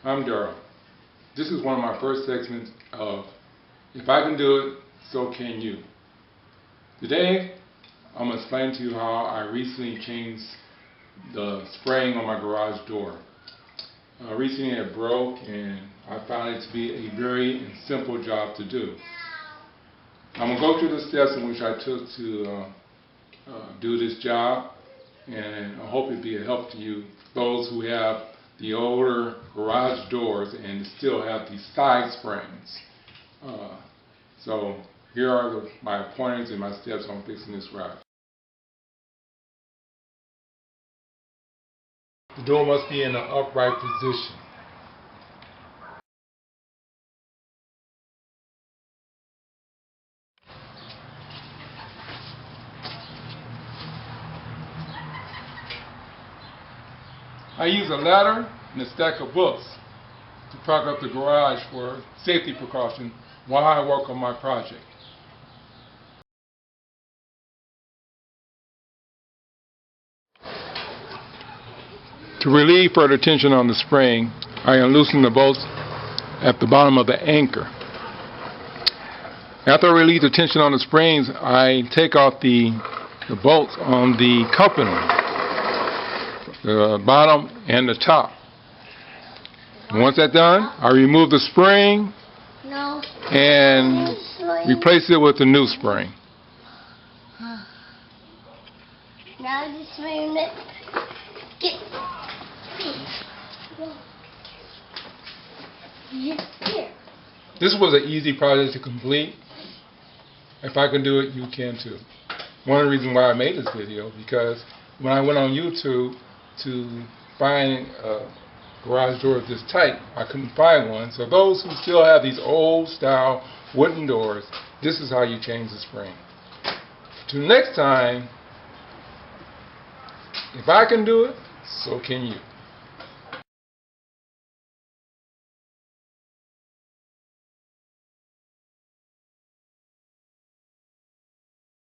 I'm Darrell. This is one of my first segments of If I Can Do It, So Can You. Today, I'm going to explain to you how I recently changed the spring on my garage door. Recently it broke and I found it to be a very simple job to do. I'm going to go through the steps in which I took to do this job, and I hope it'll be a help to you, those who have the older garage doors and still have these side springs. So here are my pointers and my steps on fixing this garage. The door must be in an upright position. I use a ladder and a stack of books to prop up the garage for safety precaution while I work on my project. To relieve further tension on the spring, I unloosen the bolts at the bottom of the anchor. After I relieve the tension on the springs, I take off the bolts on the coupling, the bottom and the top. And once that's done, I remove the spring and replace it with a new spring. Now the spring get here. This was an easy project to complete. If I can do it, you can too. One of the reasons why I made this video, because when I went on YouTube to find a garage door this tight, I couldn't find one. So those who still have these old style wooden doors, this is how you change the spring. Till next time, if I can do it, so can you.